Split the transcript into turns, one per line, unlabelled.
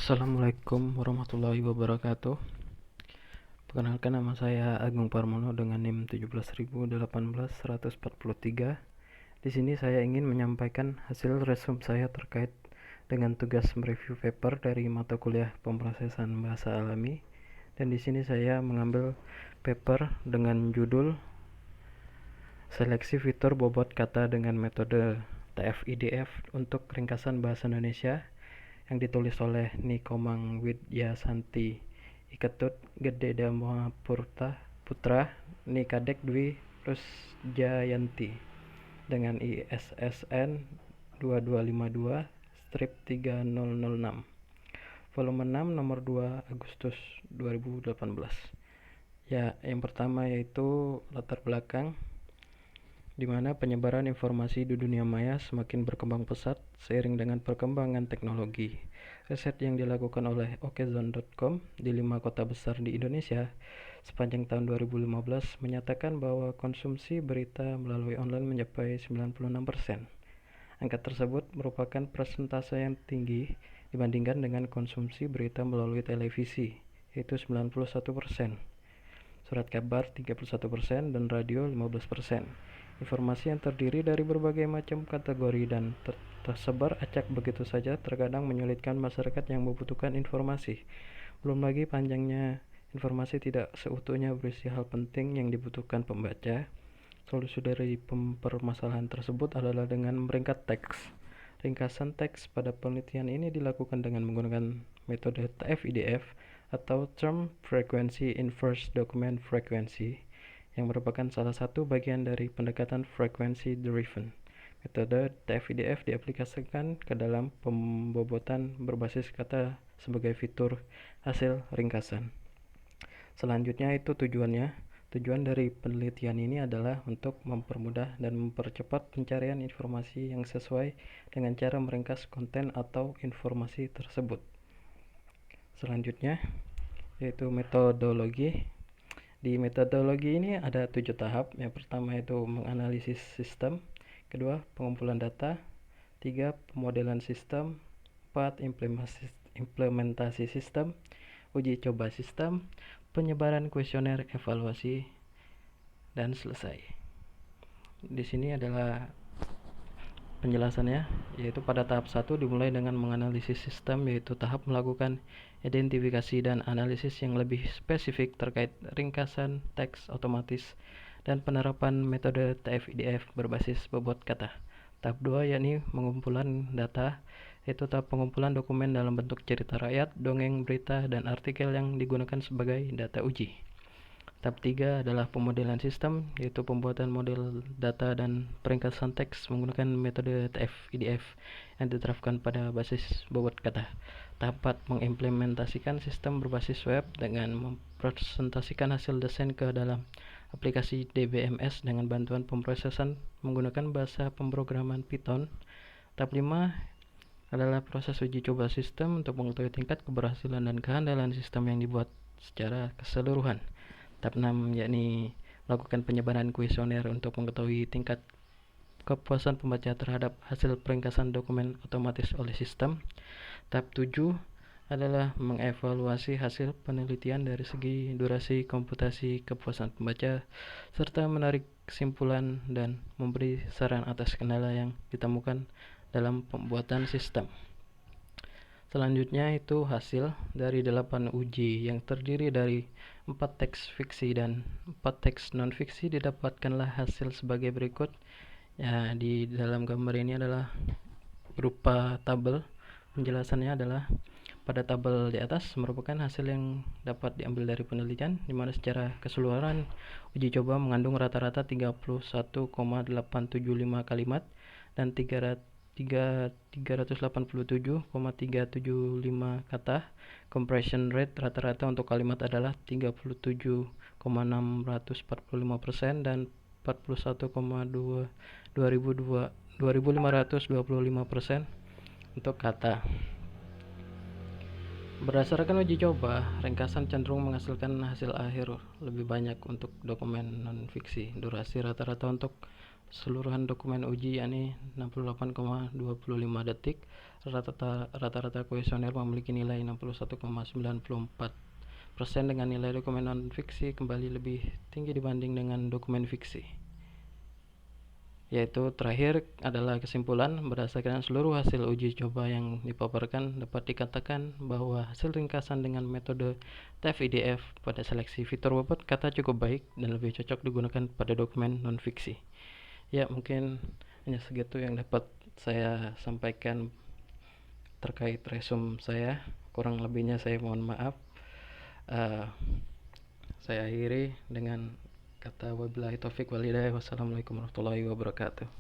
Assalamualaikum warahmatullahi wabarakatuh. Perkenalkan, nama saya Agung Parmono dengan NIM 170181143. Di sini saya ingin menyampaikan hasil resum saya terkait dengan tugas mereview paper dari mata kuliah pemrosesan bahasa alami. Dan di sini saya mengambil paper dengan judul Seleksi Fitur Bobot Kata dengan Metode TF-IDF untuk Ringkasan Bahasa Indonesia, yang ditulis oleh Nikomang Widyasanti Iketut Gede Dama Putra Nikadek Dwi Rusjayanti dengan ISSN 2252-3006, volume 6, nomor 2 Agustus 2018. Ya, yang pertama yaitu latar belakang, di mana penyebaran informasi di dunia maya semakin berkembang pesat seiring dengan perkembangan teknologi. Riset yang dilakukan oleh okezone.com di 5 kota besar di Indonesia sepanjang tahun 2015 menyatakan bahwa konsumsi berita melalui online mencapai 96%. Angka tersebut merupakan persentase yang tinggi dibandingkan dengan konsumsi berita melalui televisi, yaitu 91%, surat kabar 31%, dan radio 15%. Informasi yang terdiri dari berbagai macam kategori dan tersebar acak begitu saja terkadang menyulitkan masyarakat yang membutuhkan informasi. Belum lagi panjangnya informasi tidak seutuhnya berisi hal penting yang dibutuhkan pembaca. Solusi dari permasalahan tersebut adalah dengan meringkas teks. Ringkasan teks pada penelitian ini dilakukan dengan menggunakan metode TF-IDF atau Term Frequency Inverse Document Frequency, yang merupakan salah satu bagian dari pendekatan frequency driven. Metode TF-IDF diaplikasikan ke dalam pembobotan berbasis kata sebagai fitur hasil ringkasan. Selanjutnya itu tujuannya. Tujuan dari penelitian ini adalah untuk mempermudah dan mempercepat pencarian informasi yang sesuai dengan cara meringkas konten atau informasi tersebut. Selanjutnya yaitu metodologi. Di metodologi ini ada 7 tahap. Yang pertama itu menganalisis sistem, kedua pengumpulan data, 3 pemodelan sistem, 4 implementasi sistem, uji coba sistem, penyebaran kuesioner evaluasi, dan selesai. Di sini adalah penjelasannya, yaitu pada tahap 1 dimulai dengan menganalisis sistem, yaitu tahap melakukan identifikasi dan analisis yang lebih spesifik terkait ringkasan teks otomatis dan penerapan metode TF-IDF berbasis bobot kata. Tahap 2 yakni pengumpulan data, yaitu tahap pengumpulan dokumen dalam bentuk cerita rakyat, dongeng, berita, dan artikel yang digunakan sebagai data uji. Tahap 3 adalah pemodelan sistem, yaitu pembuatan model data dan peringkasan teks menggunakan metode TF-IDF yang diterapkan pada basis bobot kata. Tahap 4 mengimplementasikan sistem berbasis web dengan mempresentasikan hasil desain ke dalam aplikasi DBMS dengan bantuan pemrosesan menggunakan bahasa pemrograman Python. Tahap 5 adalah proses uji coba sistem untuk mengetahui tingkat keberhasilan dan kehandalan sistem yang dibuat secara keseluruhan. Tahap 6 yakni melakukan penyebaran kuesioner untuk mengetahui tingkat kepuasan pembaca terhadap hasil peringkasan dokumen otomatis oleh sistem. Tahap 7 adalah mengevaluasi hasil penelitian dari segi durasi komputasi kepuasan pembaca, serta menarik kesimpulan dan memberi saran atas kendala yang ditemukan dalam pembuatan sistem. Selanjutnya itu hasil dari 8 uji yang terdiri dari 4 teks fiksi dan 4 teks non-fiksi. Didapatkanlah hasil sebagai berikut. Ya, di dalam gambar ini adalah berupa tabel. Penjelasannya adalah pada tabel di atas merupakan hasil yang dapat diambil dari penelitian, di mana secara keseluruhan uji coba mengandung rata-rata 31,875 kalimat dan 387,375 kata. Compression rate rata-rata untuk kalimat adalah 37,645% dan 41,2525% untuk kata. Berdasarkan uji coba, ringkasan cenderung menghasilkan hasil akhir lebih banyak untuk dokumen non-fiksi. Durasi rata-rata untuk Keseluruhan dokumen uji yakni 68,25 detik. Rata-rata kuesioner memiliki nilai 61,94% dengan nilai dokumen non-fiksi kembali lebih tinggi dibanding dengan dokumen fiksi. Yaitu terakhir adalah kesimpulan, berdasarkan seluruh hasil uji coba yang dipaparkan, dapat dikatakan bahwa hasil ringkasan dengan metode TF-IDF pada seleksi fitur bobot kata cukup baik dan lebih cocok digunakan pada dokumen non-fiksi. Ya, mungkin hanya segitu yang dapat saya sampaikan terkait resume saya. Kurang lebihnya saya mohon maaf. Saya akhiri dengan kata wabillahi taufik wal hidayah. Wassalamualaikum warahmatullahi wabarakatuh.